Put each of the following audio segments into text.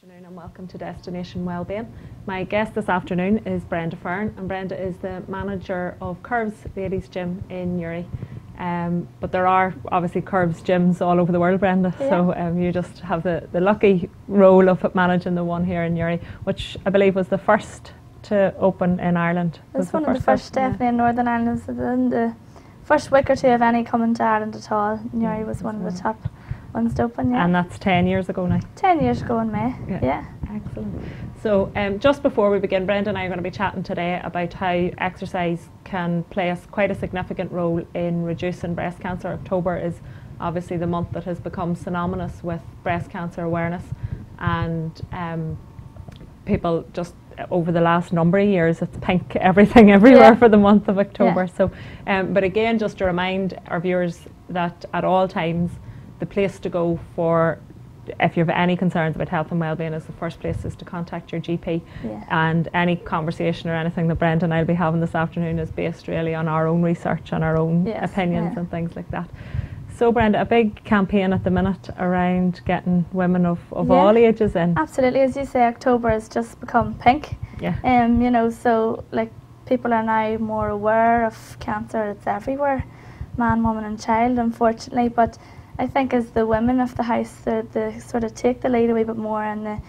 Afternoon and welcome to Destination Wellbeing. My guest this afternoon is Brenda Fern, and Brenda is the manager of Curves Ladies Gym in Newry. But there are obviously Curves gyms all over the world, Brenda, so you just have the lucky role of managing the one here in Newry, which I believe was the first to open in Ireland. It was one of the first, definitely, in Northern Ireland. So the first week or two of any coming to Ireland at all, Newry was one of the top ones to open. And that's 10 years ago now. 10 years ago in May. Yeah. Excellent. So just before we begin, Brenda and I are going to be chatting today about how exercise can play quite a significant role in reducing breast cancer. October is obviously the month that has become synonymous with breast cancer awareness, and people just over the last number of years, it's pink everything everywhere for the month of October. So but again, just to remind our viewers that at all times the place to go for if you have any concerns about health and wellbeing is the first place is to contact your GP. And any conversation or anything that Brenda and I will be having this afternoon is based really on our own research and our own opinions and things like that. So Brenda, a big campaign at the minute around getting women of all ages in. Absolutely, as you say, October has just become pink. You know, so like people are now more aware of cancer. It's everywhere, man, woman and child, unfortunately. But I think as the women of the house, they sort of take the lead a wee bit more and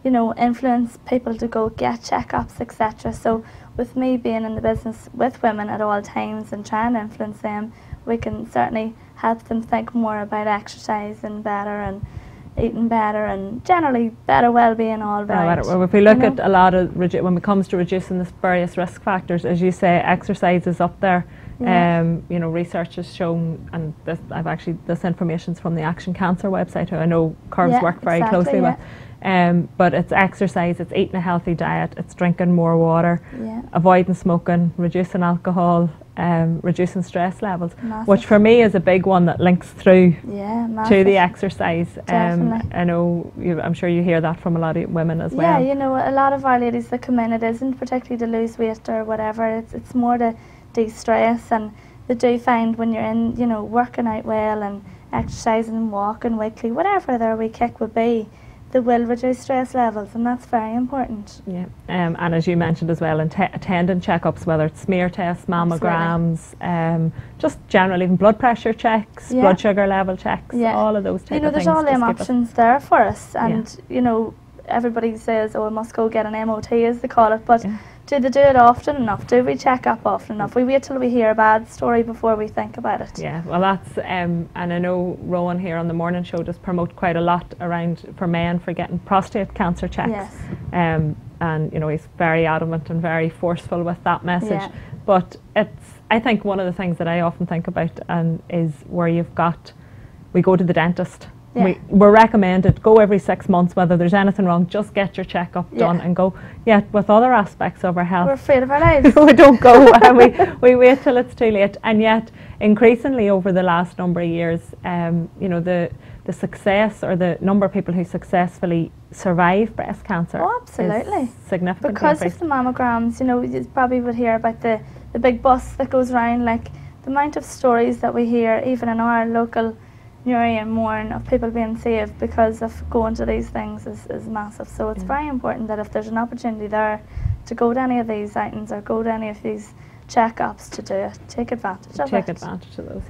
you know, influence people to go get checkups, etc. So with me being in the business with women at all times and trying to influence them, we can certainly help them think more about exercising better and eating better and generally better well-being all round. Well, if we look at a lot of, when it comes to reducing the various risk factors, as you say, exercise is up there. You know, research has shown, and this information's from the Action Cancer website, who I know Curves work very closely with. But it's exercise, it's eating a healthy diet, it's drinking more water, avoiding smoking, reducing alcohol, reducing stress levels, which for me is a big one that links through to the exercise. I know, I'm sure you hear that from a lot of women as well. Yeah, you know, a lot of our ladies that come in, it isn't particularly to lose weight or whatever, it's more to de-stress, and they do find when you're in, you know, working out well and exercising and walking weekly, whatever their wee kick would be, they will reduce stress levels, and that's very important. And as you mentioned as well, attending checkups, whether it's smear tests, mammograms, just generally even blood pressure checks, blood sugar level checks, all of those types of things. You know, there's all them options there for us, and you know, everybody says, oh, I must go get an MOT as they call it, but do they do it often enough? Do we check up often enough? We wait till we hear a bad story before we think about it. Yeah, well that's, and I know Rowan here on the morning show does promote quite a lot around for men for getting prostate cancer checks. And you know, he's very adamant and very forceful with that message. But it's, I think one of the things that I often think about is where you've got, we go to the dentist. We're recommended go every 6 months, whether there's anything wrong, just get your checkup done and go. Yet with other aspects of our health, we're afraid of our lives. we don't go and we wait till it's too late. And yet increasingly over the last number of years, you know, the success or the number of people who successfully survive breast cancer is significantly because of the mammograms. You know, you probably would hear about the big bus that goes around, like the amount of stories that we hear even in our local Newry and Mourne of people being saved because of going to these things is massive. So it's very important that if there's an opportunity there to go to any of these items or go to any of these checkups to do it, take advantage of it. Take advantage of those,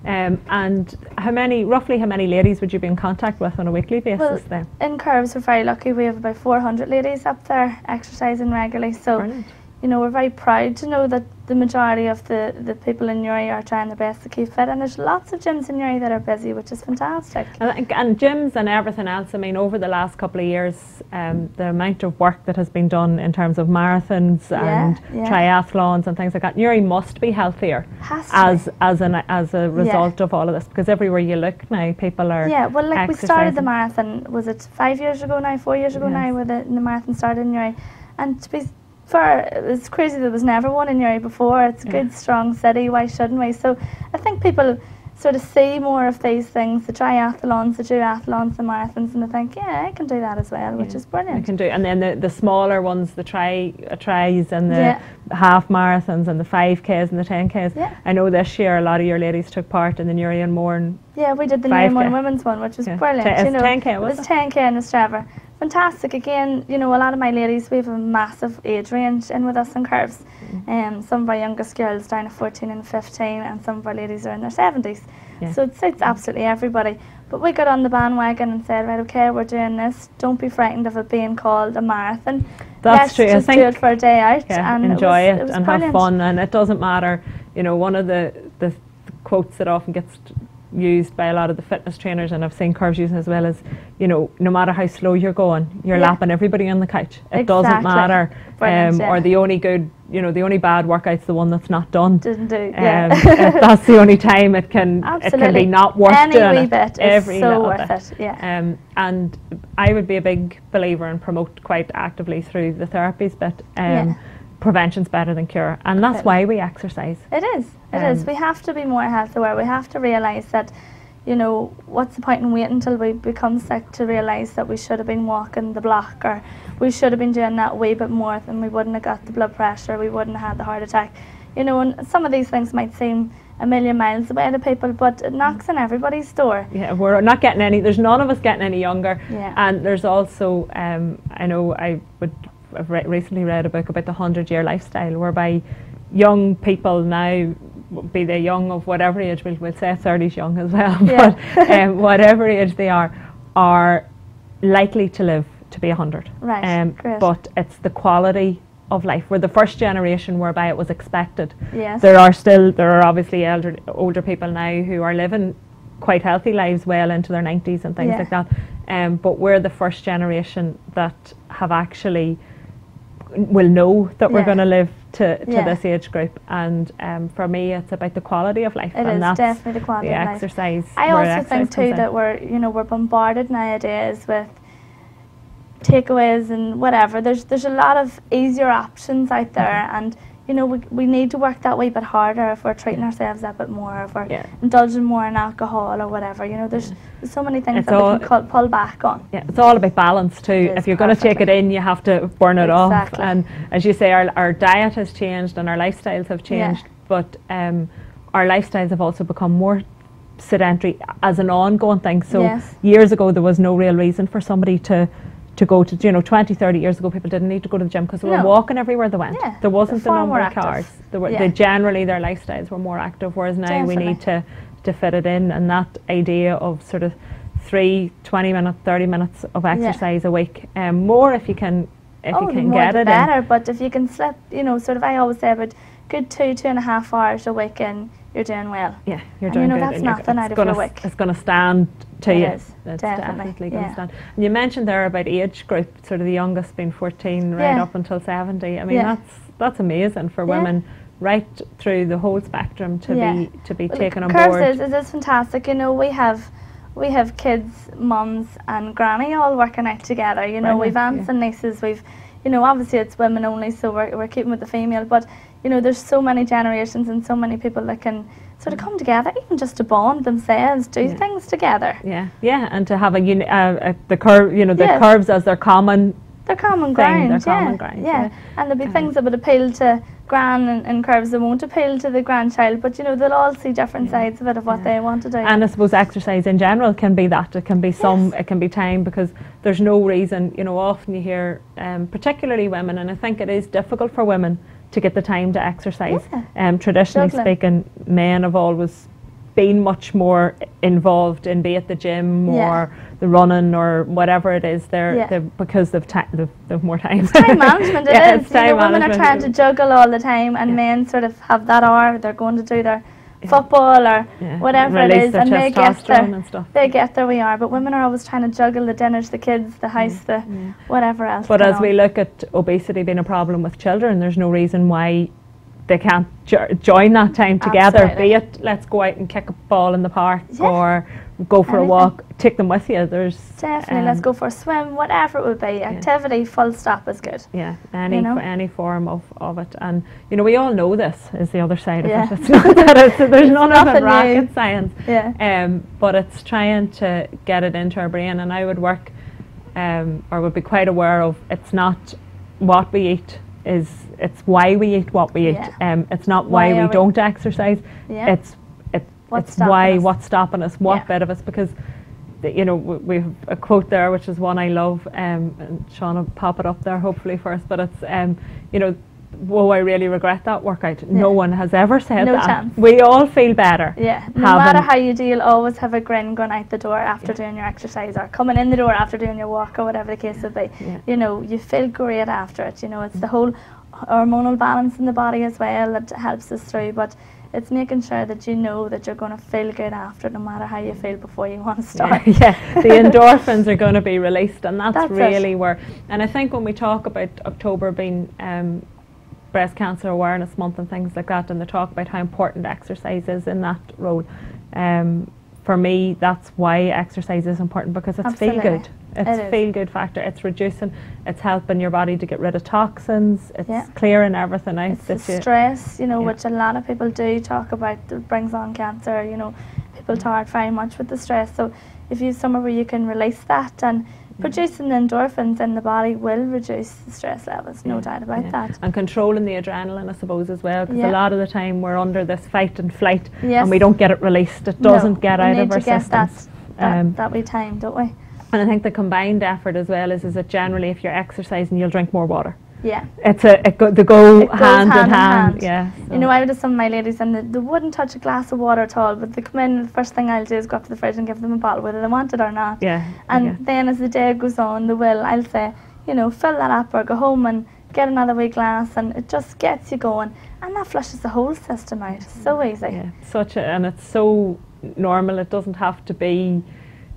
and roughly how many ladies would you be in contact with on a weekly basis then? In Curves we're very lucky, we have about 400 ladies up there exercising regularly. So brilliant. You know, we're very proud to know that the majority of the people in Newry are trying their best to keep fit, and there's lots of gyms in Newry that are busy, which is fantastic. And gyms and everything else, I mean, over the last couple of years, the amount of work that has been done in terms of marathons and triathlons and things like that, Newry must be healthier as a result of all of this, because everywhere you look now, people are well, like we started the marathon, was it 5 years ago now, 4 years ago now, where the marathon started in Newry, and to be it's crazy there was never one in Newry before. It's a good, strong city, why shouldn't we? So I think people sort of see more of these things, the triathlons, the duathlons, the marathons, and they think, I can do that as well, which is brilliant. I can do, and then the smaller ones, the tries and the half marathons and the 5Ks and the 10Ks. I know this year a lot of your ladies took part in the Newry and Mourne. Yeah, we did the Newry and Mourne women's one, which was brilliant. You know, 10K, it was 10K in Estrava. fantastic. Again, you know, a lot of my ladies, we have a massive age range in with us in Curves. Some of our youngest girls down at 14 and 15, and some of our ladies are in their 70s. Yeah. So it suits absolutely everybody. But we got on the bandwagon and said, right, okay, we're doing this. Don't be frightened of it being called a marathon. That's true. Let's just do it for a day out. Yeah, and enjoy it and brilliant. Have fun. And it doesn't matter, you know, one of the quotes that often gets used by a lot of the fitness trainers, and I've seen Curves using as well, as, you know, no matter how slow you're going, you're lapping everybody on the couch. It doesn't matter. Or the only good, you know, the only bad workout's the one that's not done. Didn't do. That's the only time it can be not worth any doing wee bit every is so little worth bit. it. Yeah. And I would be a big believer and promote quite actively through the therapies bit. Prevention's better than cure, and that's why we exercise. It is. It is. We have to be more health aware. We have to realise that, you know, what's the point in waiting until we become sick to realise that we should have been walking the block, or we should have been doing that way bit more, then we wouldn't have got the blood pressure, we wouldn't have had the heart attack. You know, and some of these things might seem a million miles away to people, but it knocks on everybody's door. Yeah, we're not getting any, there's none of us getting any younger. Yeah. And there's also, I know I've recently read a book about the 100-year lifestyle, whereby young people now, be they young of whatever age, we'll say 30's young as well, but whatever age they are likely to live to be 100. Right, great. But it's the quality of life. We're the first generation whereby it was expected. Yes. There are obviously older people now who are living quite healthy lives well into their 90s and things like that. But we're the first generation that have actually will know that we're going to live to this age group, and for me it's about the quality of life. It is that's definitely the quality of exercise. I also think too that we're bombarded nowadays with takeaways and whatever. There's a lot of easier options out there, and you know, we need to work that way bit harder if we're treating ourselves a bit more, if we're indulging more in alcohol or whatever. You know, there's so many things that we can pull back on. Yeah, it's all about balance too. If you're going to take it in, you have to burn it off. And as you say, our diet has changed and our lifestyles have changed, but our lifestyles have also become more sedentary as an ongoing thing. So years ago, there was no real reason for somebody to go to, you know, 20, 30 years ago, people didn't need to go to the gym because they were walking everywhere they went. There wasn't the number of cars. They generally, their lifestyles were more active, whereas now we need to fit it in. And that idea of sort of 20 minutes, 30 minutes of exercise a week, more if you can get it better. in. But if you can slip, you know, sort of, I always say about good 2.5 hours a week in, you're doing well. Yeah, you're doing good. You know, that's nothing out of your week. It's going to stand to you. It's definitely going to stand. And you mentioned there about age group, sort of the youngest being 14 right up until 70. I mean, that's amazing for women right through the whole spectrum to be taken on board. Curves is fantastic. You know, we have kids, mums and granny all working out together. You know, we've aunts and nieces, we've, you know, obviously it's women only, so we're keeping with the female, but you know, there's so many generations and so many people that can sort of come together, even just to bond themselves, do things together. And to have the curve, you know, the curves as their common ground. And there'll be things that would appeal to gran and curves that won't appeal to the grandchild, but you know, they'll all see different sides of it, of what they want to do. And I suppose exercise in general can be that. It can be it can be time, because there's no reason, you know, often you hear, particularly women, and I think it is difficult for women to get the time to exercise. Traditionally speaking, men have always been much more involved in, be it the gym or the running or whatever it is. They're because they've more time. It's time management. It is. You know, women are trying to juggle all the time, and men sort of have that hour. They're going to do their football or whatever it is, and they get there. We are, but women are always trying to juggle the dinners, the kids, the house, the whatever else. But as we look at obesity being a problem with children, there's no reason why they can't join that time together. Be it, let's go out and kick a ball in the park, or go for a walk, take them with you. There's definitely, let's go for a swim, whatever it would be. Activity, full stop, is good. Any form of it. And you know, we all know this is the other side of it. It's not that there's none of it rocket science. But it's trying to get it into our brain. And I would work, or would be quite aware of, it's not what we eat, it's why we eat what we eat. It's not why we don't exercise. It's what's stopping us, what bit of us, because you know, we have a quote there, which is one I love, and Sean will pop it up there hopefully for us, but it's, you know, whoa, I really regret that workout. Yeah. No one has ever said no that. Chance. We all feel better. Yeah, no matter how you do, you'll always have a grin going out the door after doing your exercise, or coming in the door after doing your walk, or whatever the case would be. Yeah. You know, you feel great after it. You know, it's the whole hormonal balance in the body as well that helps us through, but it's making sure that you know that you're going to feel good after, no matter how you feel before you want to start. Yeah, the endorphins are going to be released, and that's really where, and I think when we talk about October being Breast Cancer Awareness Month and things like that, and they talk about how important exercise is in that role, for me that's why exercise is important, because it's feel good. It's feel good factor. It's reducing, it's helping your body to get rid of toxins, it's clearing everything out. It's the stress, you know, which a lot of people do talk about, that brings on cancer. You know, people talk very much with the stress, so if you somewhere where you can release that, and producing the endorphins in the body will reduce the stress levels, no doubt about that. And controlling the adrenaline, I suppose, as well, because a lot of the time we're under this fight and flight, and we don't get it released. It doesn't get out of our systems. That we time, don't we? And I think the combined effort as well is that generally if you're exercising, you'll drink more water. Yeah. It's they go hand in hand. Yeah. So. You know, I would have some of my ladies, and they wouldn't touch a glass of water at all, but they come in, the first thing I'll do is go up to the fridge and give them a bottle, whether they want it or not. Yeah. And then as the day goes on, I'll say, you know, fill that up, or go home and get another wee glass, and it just gets you going, and that flushes the whole system out. It's so easy. Yeah. And it's so normal. It doesn't have to be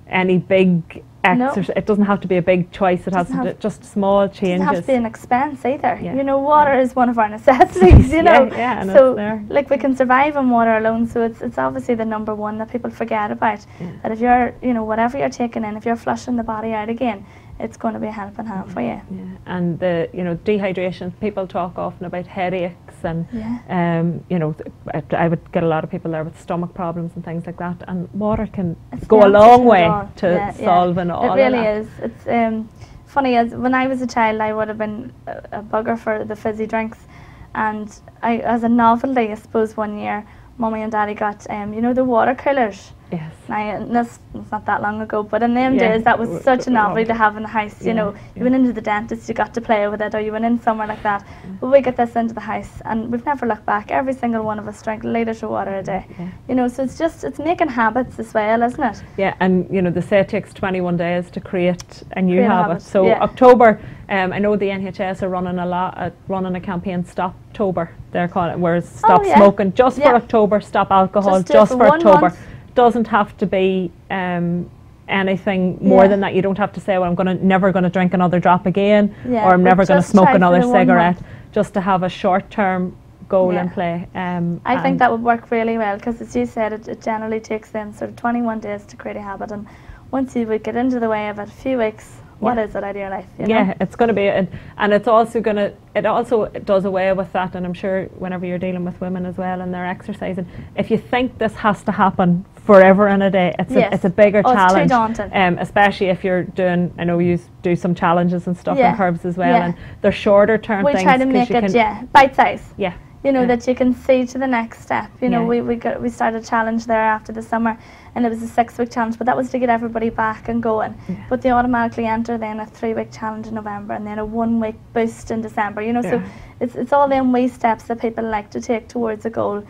any big exercise. No. It doesn't have to be a big choice. It has to be just small changes. It doesn't have to be an expense either. Yeah. You know, water is one of our necessities, you know. And so like we can survive on water alone, so it's obviously the number one that people forget about. That if you're, you know, whatever you're taking in, if you're flushing the body out again, it's going to be a helping hand for you. Yeah. And the, you know, dehydration, people talk often about headaches, and you know, I would get a lot of people there with stomach problems and things like that, and water can go a long way to solving all of that. It really is. It's funny, as when I was a child, I would have been a bugger for the fizzy drinks, and as a novelty, I suppose one year Mummy and Daddy got you know, the water coolers. Yes. Now, it's not that long ago, but in them days that was such a novelty to have in the house. You know, you went into the dentist, you got to play with it, or you went in somewhere like that. But we got this into the house, and we've never looked back. Every single one of us drank litres of water a day. You know, so it's making habits as well, isn't it? Yeah, and you know, they say it takes 21 days to create a new habit. So October, I know the NHS are running a campaign, Stoptober. They're calling it, whereas stop smoking just for October, stop alcohol just for October. Doesn't have to be anything more than that. You don't have to say, well, I'm never going to drink another drop again, or I'm never going to smoke another cigarette. Just to have a short-term goal in play. I think that would work really well, because as you said, it generally takes them sort of 21 days to create a habit, and once you would get into the way of it, a few weeks, what is it out of your life? You know? It's going to be, and it's also going to, it also does away with that, and I'm sure whenever you're dealing with women as well and they're exercising, if you think this has to happen forever in a day, it's a bigger challenge. It's too daunting. Especially if you're doing, I know you do some challenges and stuff in curves as well, and they're shorter term things. We try to make it, bite size. Yeah. You know, that you can see to the next step. You know, we started a challenge there after the summer, and it was a 6-week challenge, but that was to get everybody back and going. But they automatically enter then a 3-week challenge in November, and then a 1-week boost in December. You know, so it's all them wee steps that people like to take towards a goal.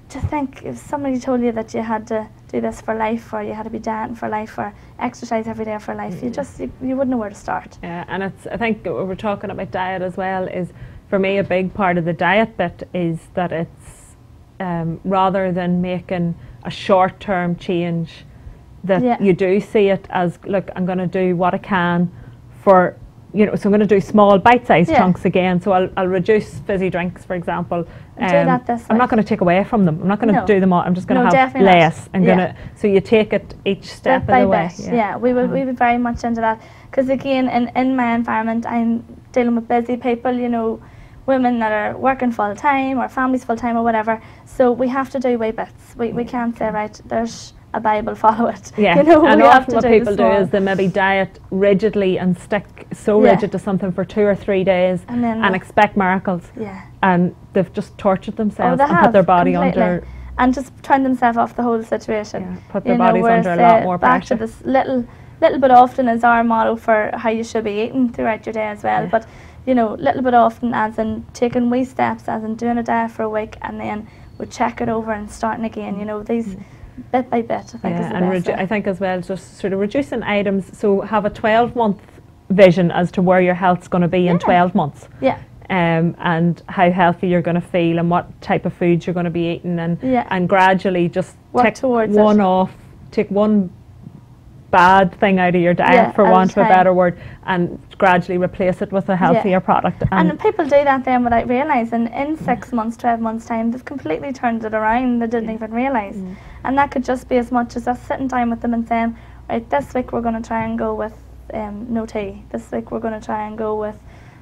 To think, if somebody told you that you had to do this for life, or you had to be dieting for life, or exercise every day for life, you wouldn't know where to start. Yeah, and I think we're talking about diet as well, is for me a big part of the diet bit is that it's rather than making a short-term change, that you do see it as, look, I'm going to do what I can for, you know, so I'm going to do small bite-sized chunks again. So I'll reduce fizzy drinks, for example. Do that this I'm not going to take away from them. I'm not going to do them all. I'm just going to have less. I'm going to. So you take it each step of the way. We would be very much into that, because again, in my environment, I'm dealing with busy people. You know, women that are working full time, or families full time, or whatever. So we have to do wee bits. We can't say, right, there's a Bible, follow it. Yeah, you know, and often what people do is they maybe diet rigidly and stick so rigid to something for 2 or 3 days and expect miracles. Yeah. And they've just tortured themselves and put their body under and just turn themselves off the whole situation. Yeah, put their bodies under a lot more back pressure. To this little bit often is our model for how you should be eating throughout your day as well. But you know, little bit often, as in taking wee steps, as in doing a diet for a week, and then we check it over and starting again. You know, these bit by bit, I think is the best way. I think as well, just sort of reducing items. So have a 12-month vision as to where your health's going to be in 12 months. Yeah. And how healthy you're going to feel and what type of foods you're going to be eating, and gradually just take one off, take one bad thing out of your diet, for want of a better word, and gradually replace it with a healthier product. And people do that then without realising. In 6 months, 12 months time, they've completely turned it around. They didn't even realise. And that could just be as much as us sitting down with them and saying, right, this week we're going to try and go with no tea. This week we're going to try and go with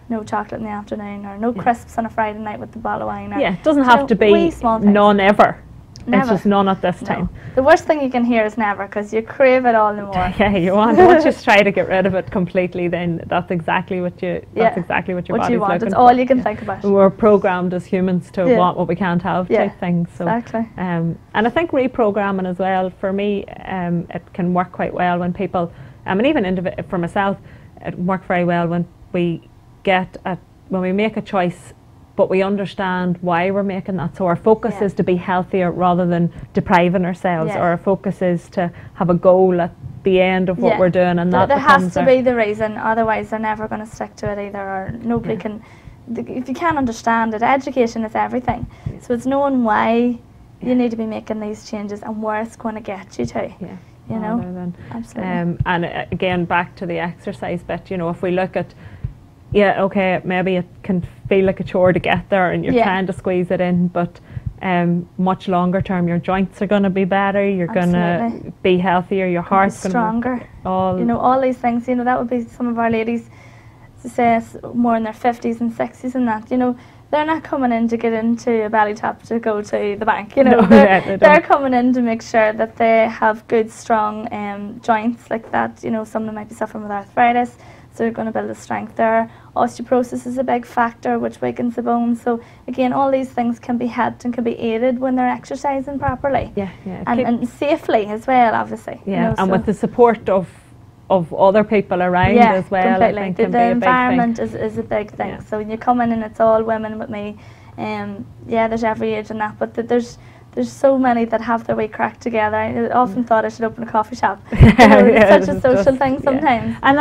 no chocolate in the afternoon, or no crisps on a Friday night with the bottle of wine. It doesn't have to be none ever. Never. It's just none at this time. The worst thing you can hear is never, because you crave it all the more. Yeah, you want. Once you try to get rid of it completely, then that's exactly what you. That's exactly what your body's looking for. It's all you can think about. We're programmed as humans to want what we can't have, type things. So, exactly. And I think reprogramming as well, for me, it can work quite well when people, and even for myself, it worked very well when we when we make a choice, but we understand why we're making that. So our focus is to be healthier rather than depriving ourselves, or our focus is to have a goal at the end of what we're doing, and that there has to be the reason, otherwise they're never going to stick to it either, or nobody can. If you can't understand it, education is everything. So it's knowing why you need to be making these changes and where it's going to get you to. You know, absolutely. And again, back to the exercise bit. You know, if we look at maybe it can feel like a chore to get there, and you're trying to squeeze it in, but much longer term, your joints are going to be better. You're going to be healthier. Your heart's going to be stronger. All these things. You know, that would be some of our ladies, say more in their 50s and 60s and that. You know, they're not coming in to get into a belly tap to go to the bank. You know, they're coming in to make sure that they have good, strong joints like that. You know, some of them might be suffering with arthritis, so they're going to build the strength there. Osteoporosis is a big factor, which weakens the bones. So again, all these things can be helped and can be aided when they're exercising properly. And safely as well, obviously. And with the support of other people around as well. Completely. I think the environment is a big thing. So when you come in and it's all women with me, there's every age and that, but there's so many that have their way cracked together. I often thought I should open a coffee shop. It's such a social thing sometimes. And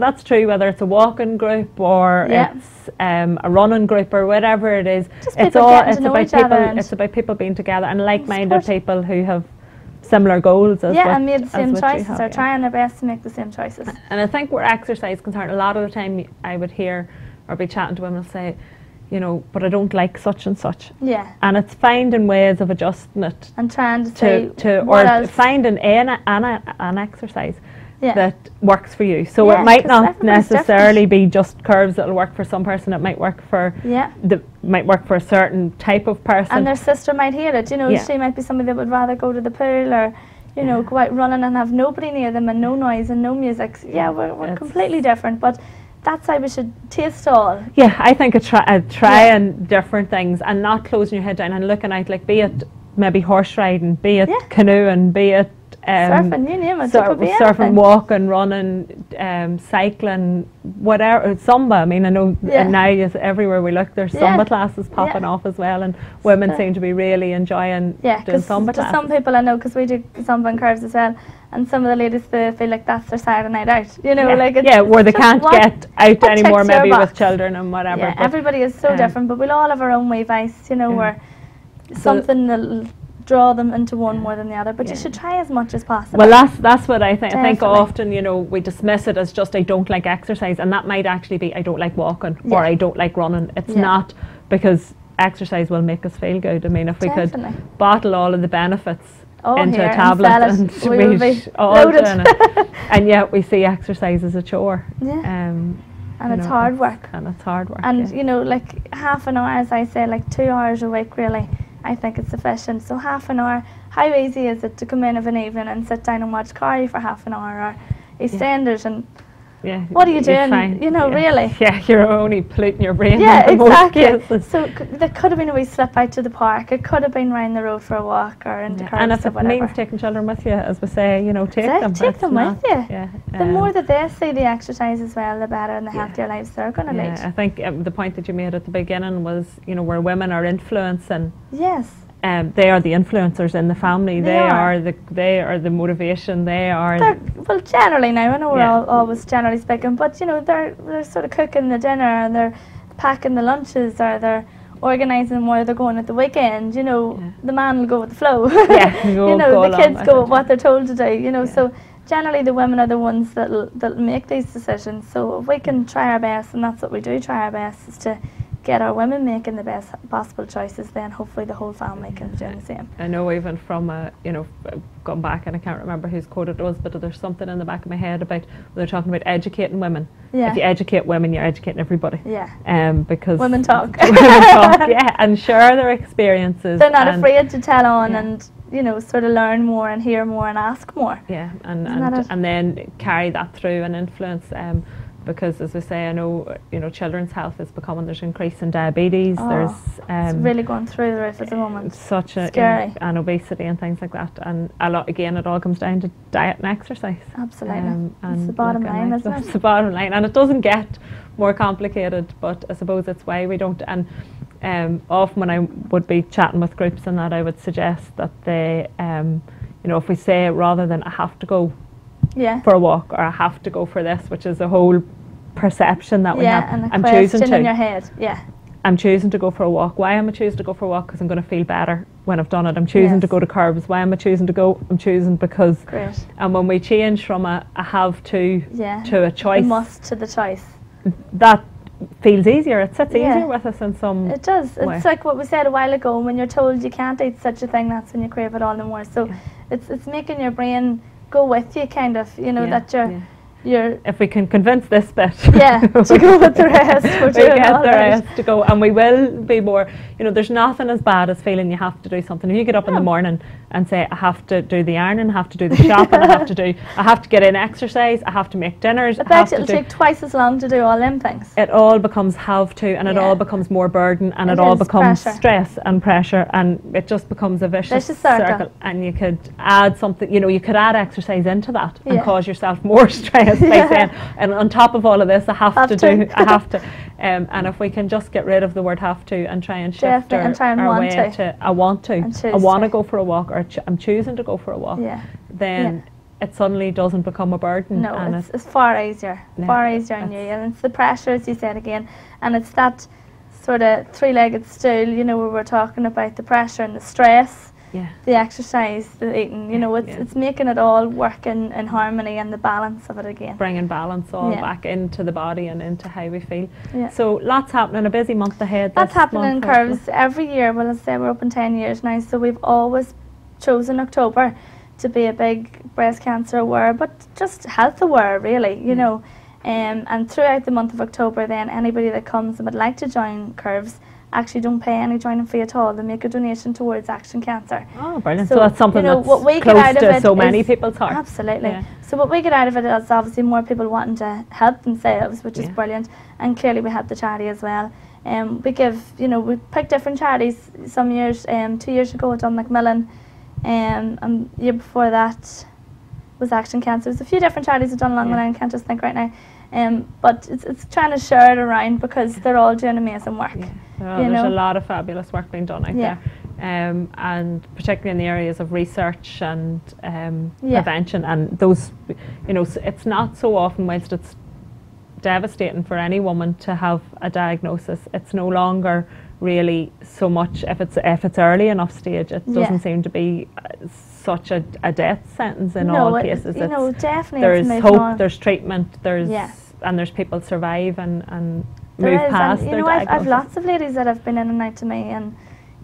that's true, whether it's a walking group or it's a running group or whatever it is. It's about people being together and like-minded people who have similar goals as and made the same choices, or trying their best to make the same choices. And I think where exercise is concerned, a lot of the time I would hear or be chatting to women and say, you know, but I don't like such and such. And it's finding ways of adjusting it and trying to or finding an exercise that works for you. So it might not necessarily be just curves that'll work for some person. It might work for might work for a certain type of person. And their sister might hear it. You know, she might be somebody that would rather go to the pool or, you know, go out running and have nobody near them and no noise and no music. We're completely different, but that's how we should taste all. I think trying different things and not closing your head down and looking out, like, be it maybe horse riding, be it canoeing, be it surfing, you name it. Surfing, walking, running, cycling, whatever, Zumba. I mean, I know now everywhere we look, there's Zumba classes popping off as well, and women seem to be really enjoying doing Zumba classes. Some people I know, because we do Zumba and curves as well, and some of the ladies, they feel like that's their Saturday night out. You know, like where they can't get out anymore, maybe with children and whatever. Yeah, everybody is so different, but we'll all have our own wee vice, you know, where something that'll draw them into one more than the other, but you should try as much as possible. Well, that's what I think. I think often, you know, we dismiss it as just I don't like exercise, and that might actually be I don't like walking or I don't like running. It's not, because exercise will make us feel good. I mean, if we could bottle all of the benefits into a tablet and we'd all doing it, and yet we see exercise as a chore. And it's hard work. And you know, like half an hour, as I say, like 2 hours a week really, I think it's sufficient. So half an hour, how easy is it to come in of an evening and sit down and watch Carrie for half an hour, or EastEnders, and what are you doing? You know, really. Yeah, you're only polluting your brain. Yeah, in exactly. Most cases. So that could have been a wee slip out to the park. It could have been round the road for a walk or into Curves. And if it whatever. means taking children with you, as we say, you know, take them. Take them with you. Yeah, the more that they see the exercise as well, the better and the healthier lives they're going to lead. I think the point that you made at the beginning was, you know, where women are influencing. Yes. They are the influencers in the family. They are the motivation. Well, generally now, I know we're all always generally speaking, but you know, they're sort of cooking the dinner and they're packing the lunches, or they're organising where they're going at the weekend. You know, the man will go with the flow. You know, the kids go with what they're told to do. You know, so generally the women are the ones that'll make these decisions. So if we can try our best, and that's what we do, try our best, is to get our women making the best possible choices, then hopefully the whole family can do the same. I know, even from you know, gone back, and I can't remember whose quote it was, but there's something in the back of my head about, they're talking about educating women. If you educate women, you're educating everybody. Because women talk. Women talk, and share their experiences. They're not afraid to tell on and, you know, sort of learn more and hear more and ask more. And then carry that through and influence. Because, as we say, I know, you know, children's health is becoming, there's increase in diabetes. It's really going through the roof at the moment. Such a scary. And obesity and things like that. And a lot, again, it all comes down to diet and exercise. Absolutely. It's the bottom line, isn't it? It's the bottom line, and it doesn't get more complicated. But I suppose it's why we don't. And often when I would be chatting with groups and that, I would suggest that they, you know, if we say, rather than I have to go for a walk, or I have to go for this, which is a whole perception that we have. And I'm choosing to. In your head. I'm choosing to go for a walk. Why am I choosing to go for a walk? Because I'm going to feel better when I've done it. I'm choosing to go to Curves. Why am I choosing to go? I'm choosing because. Great. And when we change from a have to a choice, a must to the choice, that feels easier. It sits easier with us in some. It does. way. It's like what we said a while ago. When you're told you can't eat such a thing, that's when you crave it all the more. So it's making your brain go with you, kind of, you know, that you're if we can convince this bit to go with the rest, we get the rest to go, and we will be more, you know, there's nothing as bad as feeling you have to do something. If you get up in the morning and say, I have to do the ironing, I have to do the shopping, I have to get in exercise, I have to make dinners, I bet it'll take twice as long to do all them things. It all becomes have to, and it all becomes more burden, and it all becomes stress and pressure, and it just becomes a vicious circle. And you could add something, you know, you could add exercise into that and cause yourself more stress by saying, and on top of all of this, I have to. And if we can just get rid of the word have to and try and shift our way to I want to go for a walk, or I'm choosing to go for a walk, then it suddenly doesn't become a burden. No, and it's far easier, on you. And it's the pressure, as you said again, and it's that sort of three-legged stool, you know, where we're talking about the pressure and the stress, the exercise, the eating, you know, it's making it all work in harmony, and the balance of it again. Bringing balance all back into the body and into how we feel. So lots happening, a busy month ahead. That's happening in Curves every year. Well, let's say we're open 10 years now, so we've always chosen October to be a big breast cancer aware, but just health aware, really, you know. And throughout the month of October, then, anybody that comes and would like to join Curves actually don't pay any joining fee at all. They make a donation towards Action Cancer. Oh, brilliant. So that's something, you know, that's what we close get out to of it so many people's hearts. Absolutely. So what we get out of it is obviously more people wanting to help themselves, which is brilliant. And clearly we help the charity as well. We give, you know, we pick different charities some years. 2 years ago, I done Macmillan. And the year before that was Action Cancer. There's a few different charities I've done along the line, I can't just think right now. But it's trying to share it around, because they're all doing amazing work. There's a lot of fabulous work being done out there, and particularly in the areas of research and prevention, and those, you know, it's not so often, whilst it's devastating for any woman to have a diagnosis, it's no longer really so much, if it's early enough stage, it doesn't seem to be such a death sentence in all cases. You know, definitely there's hope, there's treatment, and there's people survive and move past their diagnosis. I've lots of ladies that have been in and out to me, and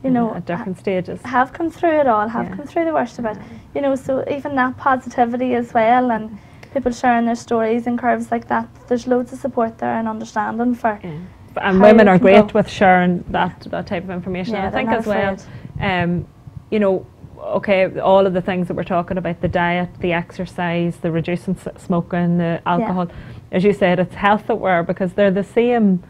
you know, at different stages, have come through it all, come through the worst of it. You know, so even that positivity as well, and people sharing their stories and Curves like that, there's loads of support there and understanding for. And women are great with sharing that type of information. I think as well, you know, okay, all of the things that we're talking about, the diet, the exercise, the reducing smoking, the alcohol, as you said, it's health aware, because they're the same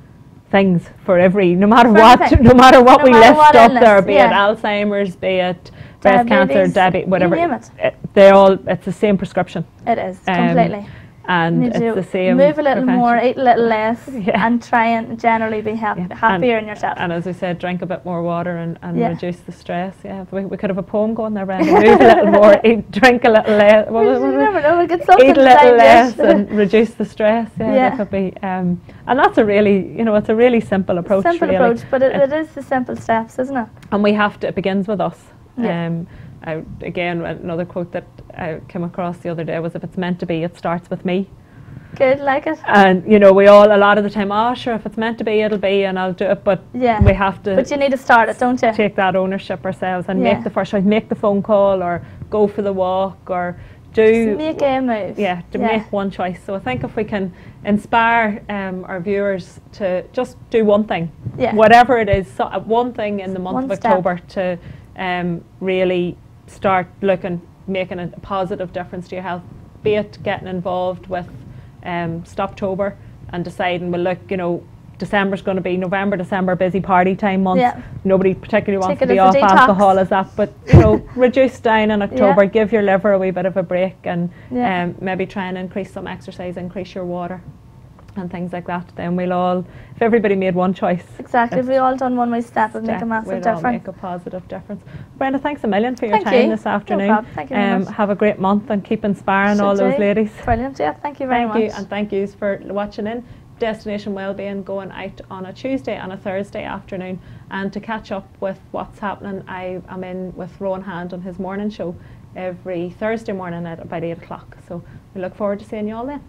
things for no matter what we list up there, be it Alzheimer's, be it breast cancer, diabetes, whatever, it's the same prescription. It is, completely. And it's the same. Move a little more, eat a little less, and try and generally be happier in yourself. And as we said, drink a bit more water and reduce the stress. Yeah, we could have a poem going there, Brenda. Move a little more, drink a little less. You never know, we'll get something. Eat a little less and reduce the stress. Yeah, that could be. And that's a really, it's a really simple approach. Simple approach, but it is the simple steps, isn't it? And we have to. It begins with us. Yeah. Again, another quote that I came across the other day was, if it's meant to be, it starts with me. Good, like it. And we all, a lot of the time, sure, if it's meant to be, it'll be, and I'll do it, but we have to. But you need to start it, don't you? Take that ownership ourselves and make the first choice, make the phone call, or go for the walk, or do. Just make a move. Yeah, make one choice. So I think if we can inspire our viewers to just do one thing, whatever it is, one thing in the month of October to really start making a positive difference to your health, be it getting involved with Stoptober and deciding, well, look, December's going to be November, December, busy party time months. Yeah. Nobody particularly wants to be off alcohol as that, but reduce down in October, give your liver a wee bit of a break, and maybe try and increase some exercise, increase your water and things like that. Then we'll all, if everybody made one choice. Exactly, if we all done one way step, it would make a massive difference. All make a positive difference. Brenda, thanks a million for your time this afternoon. No problem. Thank you very much. Have a great month and keep inspiring all those ladies. Brilliant, thank you very much. Thank you, and thank yous for watching in. Destination Wellbeing going out on a Tuesday and a Thursday afternoon, and to catch up with what's happening, I am in with Rowan Hand on his morning show every Thursday morning at about 8 o'clock. So we look forward to seeing you all then.